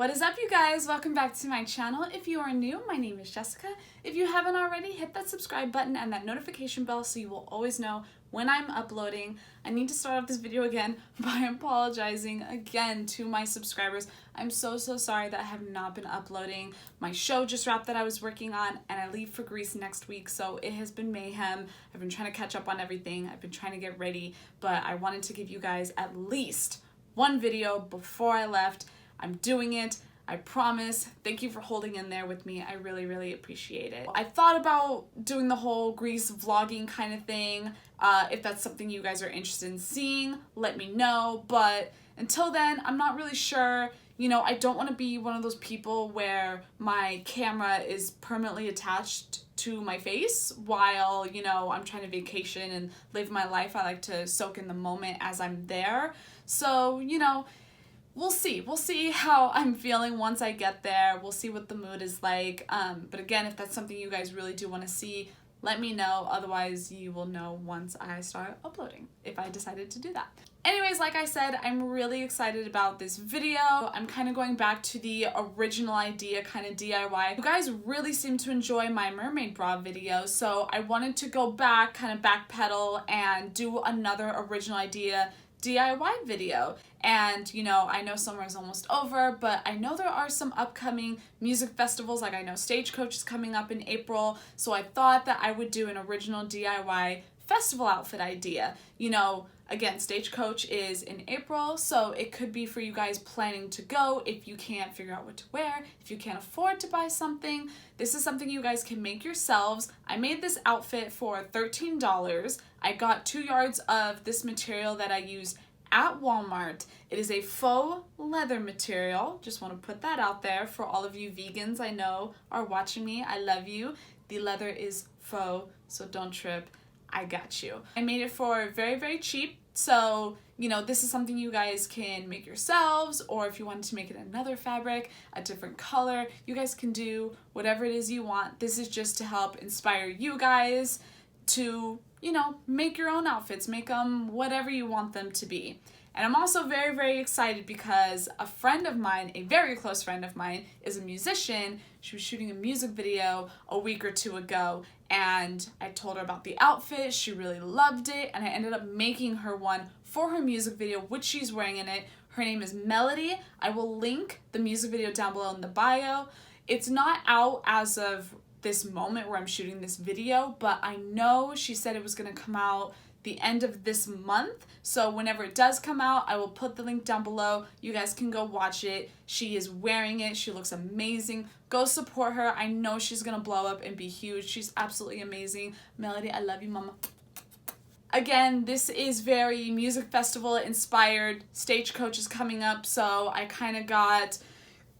What is up, you guys? Welcome back to my channel. If you are new, my name is Jessica. If you haven't already, hit that subscribe button and that notification bell so you will always know when I'm uploading. I need to start off this video again by apologizing again to my subscribers. I'm so sorry that I have not been uploading. My show just wrapped that I was working on and I leave for Greece next week, so it has been mayhem. I've been trying to catch up on everything. I've been trying to get ready, but I wanted to give you guys at least one video before I left. I'm doing it, I promise. Thank you for holding in there with me. I really appreciate it. I thought about doing the whole Greece vlogging kind of thing. If that's something you guys are interested in seeing, let me know. But until then, I'm not really sure. You know, I don't want to be one of those people where my camera is permanently attached to my face while, you know, I'm trying to vacation and live my life. I like to soak in the moment as I'm there. So, you know, we'll see. We'll see how I'm feeling once I get there. We'll see what the mood is like. But again, if that's something you guys really do want to see, let me know. Otherwise, you will know once I start uploading, if I decided to do that. Anyways, like I said, I'm really excited about this video. I'm kind of going back to the original idea, kind of DIY. You guys really seem to enjoy my mermaid bra video, so I wanted to go back, kind of backpedal, and do another original idea DIY video. And you know, I know summer is almost over, but I know there are some upcoming music festivals. Like I know Stagecoach is coming up in April, so I thought that I would do an original DIY festival outfit idea. You know, again, Stagecoach is in April, so it could be for you guys planning to go if you can't figure out what to wear, if you can't afford to buy something. This is something you guys can make yourselves. I made this outfit for $13. I got 2 yards of this material that I use at Walmart. It is a faux leather material. Just want to put that out there for all of you vegans I know are watching me. I love you. The leather is faux, so don't trip. I got you. I made it for very cheap. So, you know, this is something you guys can make yourselves, or if you wanted to make it another fabric, a different color, you guys can do whatever it is you want. This is just to help inspire you guys to, you know, make your own outfits, make them whatever you want them to be. And I'm also very excited because a friend of mine, a very close friend of mine, is a musician. She was shooting a music video a week or two ago, and I told her about the outfit. She really loved it, and I ended up making her one for her music video, which she's wearing in it. Her name is Melody. I will link the music video down below in the bio. It's not out as of this moment where I'm shooting this video, but I know she said it was gonna come out the end of this month, so whenever it does come out, I will put the link down below. You guys can go watch it. She is wearing it. She looks amazing. Go support her. I know she's gonna blow up and be huge. She's absolutely amazing. Melody, I love you, mama. Again, this is very music festival inspired. Stagecoach is coming up, so I kind of got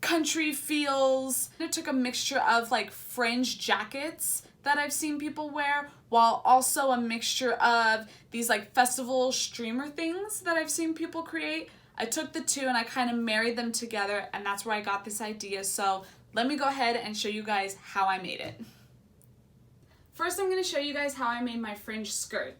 country feels. I took a mixture of like fringe jackets that I've seen people wear, while also a mixture of these like festival streamer things that I've seen people create. I took the two and I kind of married them together, and that's where I got this idea. So let me go ahead and show you guys how I made it. First, I'm going to show you guys how I made my fringe skirt.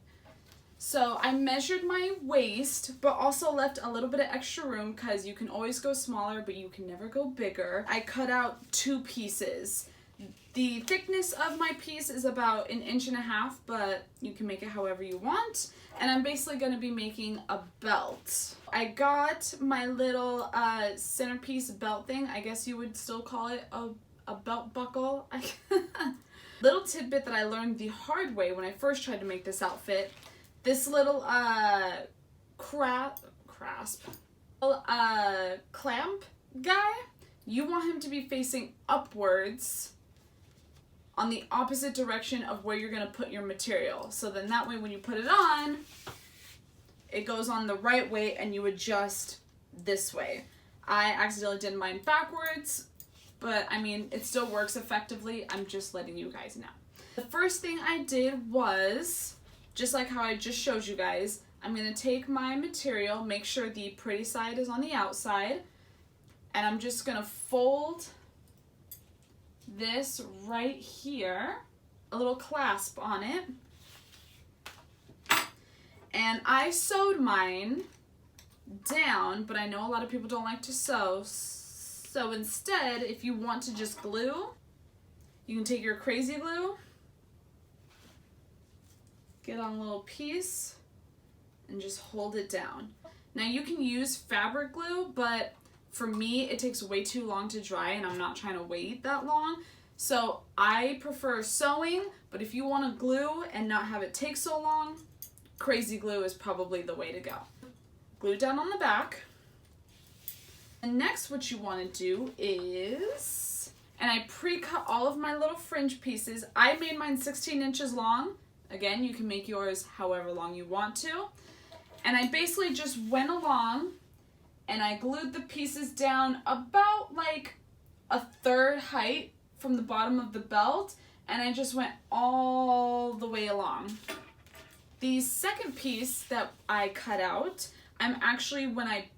So I measured my waist, but also left a little bit of extra room because you can always go smaller, but you can never go bigger. I cut out 2 pieces. The thickness of my piece is about 1.5 inches, but you can make it however you want. And I'm basically going to be making a belt. I got my little centerpiece belt thing. I guess you would still call it a belt buckle. Little tidbit that I learned the hard way when I first tried to make this outfit. This little clamp guy, you want him to be facing upwards on the opposite direction of where you're going to put your material. So then that way when you put it on, it goes on the right way and you adjust this way. I accidentally did mine backwards, but I mean, it still works effectively. I'm just letting you guys know. The first thing I did was, just like how I just showed you guys, I'm going to take my material, make sure the pretty side is on the outside, and I'm just going to fold this right here, a little clasp on it, and I sewed mine down, but I know a lot of people don't like to sew, So instead, if you want to just glue, you can take your crazy glue, get on a little piece, and just hold it down. Now you can use fabric glue, but for me, it takes way too long to dry and I'm not trying to wait that long. So I prefer sewing, but if you want to glue and not have it take so long, crazy glue is probably the way to go. Glue down on the back. And next what you want to do is, and I pre-cut all of my little fringe pieces. I made mine 16 inches long. Again, you can make yours however long you want to. And I basically just went along and I glued the pieces down about like a third height from the bottom of the belt, and I just went all the way along. The second piece that I cut out, I'm actually, when I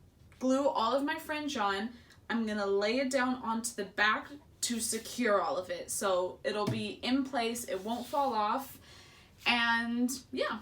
glue all of my fringe on, I'm gonna lay it down onto the back to secure all of it. So it'll be in place, it won't fall off, and yeah.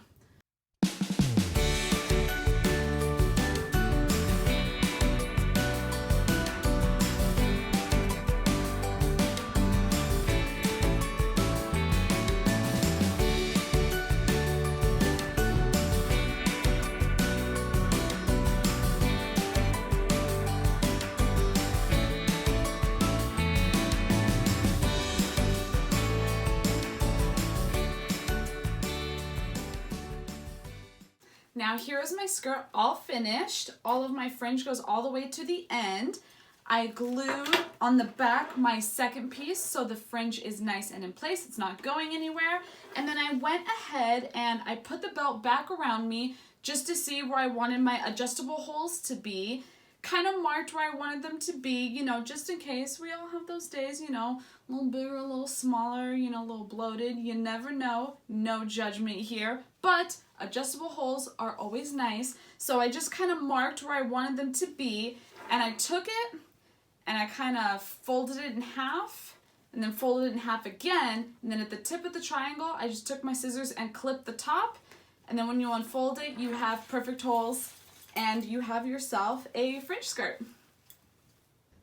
Now here is my skirt all finished. All of my fringe goes all the way to the end. I glued on the back my second piece so the fringe is nice and in place. It's not going anywhere. And then I went ahead and I put the belt back around me just to see where I wanted my adjustable holes to be. Kind of marked where I wanted them to be, you know, just in case. We all have those days, you know, a little bigger, a little smaller, you know, a little bloated. You never know. No judgment here. But adjustable holes are always nice. So I just kind of marked where I wanted them to be. And I took it and I kind of folded it in half and then folded it in half again. And then at the tip of the triangle, I just took my scissors and clipped the top. And then when you unfold it, you have perfect holes. And you have yourself a fringe skirt.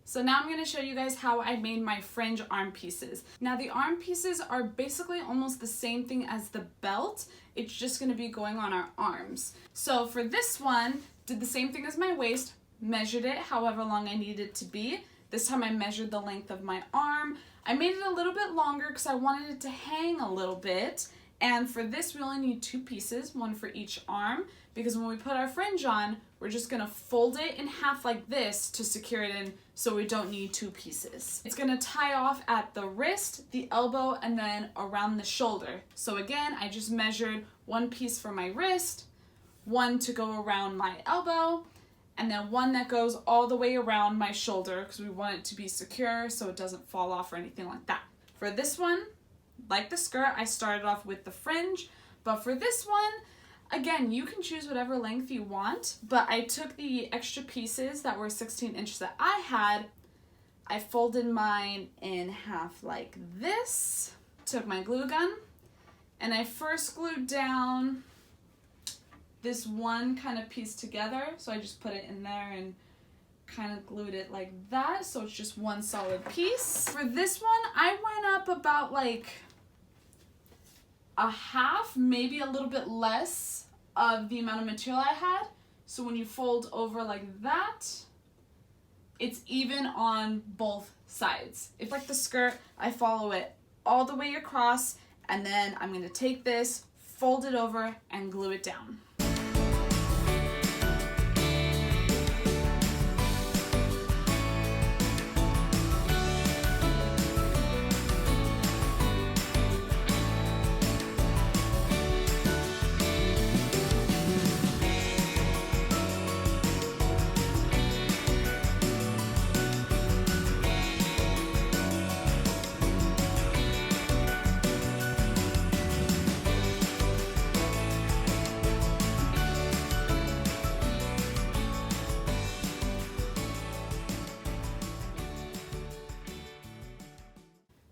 So now I'm going to show you guys how I made my fringe arm pieces. Now the arm pieces are basically almost the same thing as the belt. It's just going to be going on our arms. So for this one, did the same thing as my waist, measured it however long I needed it to be. This time I measured the length of my arm. I made it a little bit longer because I wanted it to hang a little bit. And for this, we only need 2 pieces, one for each arm, because when we put our fringe on, we're just gonna fold it in half like this to secure it in, so we don't need 2 pieces. It's gonna tie off at the wrist, the elbow, and then around the shoulder. So again, I just measured 1 piece for my wrist, 1 to go around my elbow, and then 1 that goes all the way around my shoulder, because we want it to be secure so it doesn't fall off or anything like that. For this one, like the skirt, I started off with the fringe, but for this one, again, you can choose whatever length you want, but I took the extra pieces that were 16 inches that I had, I folded mine in half like this, took my glue gun, and I first glued down this one kind of piece together, so I just put it in there and kind of glued it like that, so it's just one solid piece. For this one, I went up about like a half, maybe a little bit less of the amount of material I had. So when you fold over like that, it's even on both sides. If like the skirt, I follow it all the way across, and then I'm gonna take this, fold it over, and glue it down.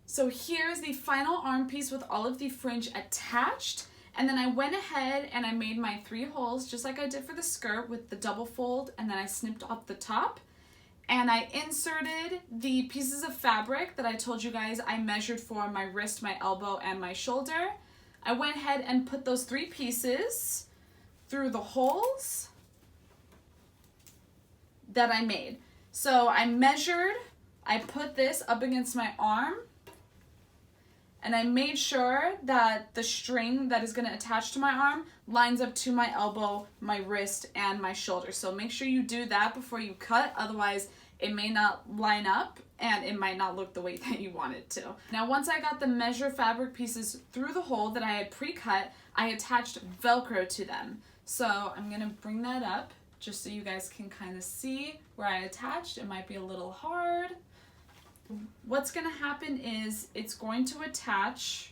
So here's the final arm piece with all of the fringe attached. And then I went ahead and I made my 3 holes just like I did for the skirt with the double fold, and then I snipped off the top. and I inserted the pieces of fabric that I told you guys I measured for my wrist, my elbow, and my shoulder. I went ahead and put those 3 pieces through the holes that I made. So I measured, I put this up against my arm, and I made sure that the string that is going to attach to my arm lines up to my elbow, my wrist, and my shoulder. So make sure you do that before you cut, otherwise it may not line up and it might not look the way that you want it to. Now once I got the measure fabric pieces through the hole that I had pre-cut, I attached Velcro to them. So I'm going to bring that up just so you guys can kind of see where I attached. It might be a little hard. What's going to happen is it's going to attach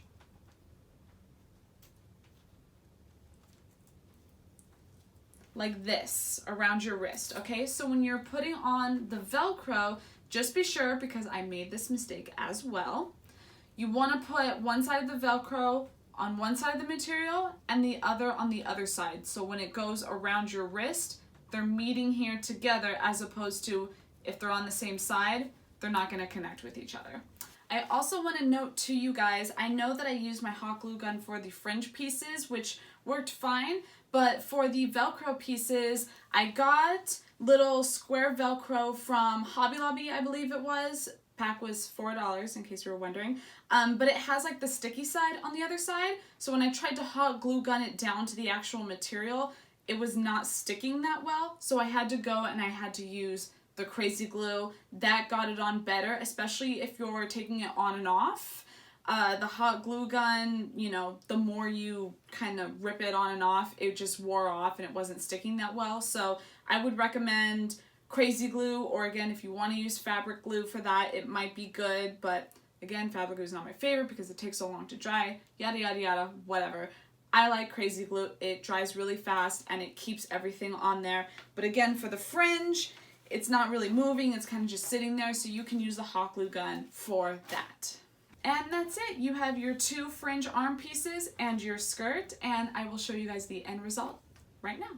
like this around your wrist, okay? So when you're putting on the Velcro, just be sure, because I made this mistake as well, you want to put one side of the Velcro on one side of the material and the other on the other side. So when it goes around your wrist, they're meeting here together, as opposed to if they're on the same side, they're not going to connect with each other. I also want to note to you guys, I know that I used my hot glue gun for the fringe pieces, which worked fine, but for the Velcro pieces, I got little square Velcro from Hobby Lobby, I believe it was. Pack was $4 in case you were wondering, but it has like the sticky side on the other side, so when I tried to hot glue gun it down to the actual material, it was not sticking that well, so I had to go and I had to use the crazy glue. That got it on better, especially if you're taking it on and off. The hot glue gun, you know, the more you kind of rip it on and off, it just wore off and it wasn't sticking that well. So I would recommend crazy glue, or again, if you want to use fabric glue for that, it might be good, but again, fabric glue is not my favorite because it takes so long to dry, yada yada yada, whatever. I like crazy glue. It dries really fast and it keeps everything on there. But again, for the fringe, it's not really moving, it's kind of just sitting there, so you can use the hot glue gun for that. And that's it. You have your 2 fringe arm pieces and your skirt, and I will show you guys the end result right now.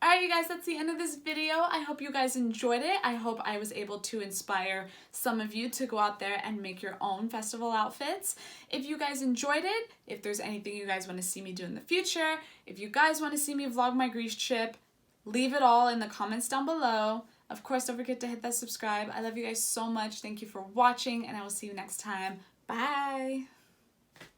Alright you guys, that's the end of this video. I hope you guys enjoyed it. I hope I was able to inspire some of you to go out there and make your own festival outfits. If you guys enjoyed it, if there's anything you guys want to see me do in the future, if you guys want to see me vlog my Greece trip, leave it all in the comments down below. Of course, don't forget to hit that subscribe. I love you guys so much. Thank you for watching, and I will see you next time. Bye!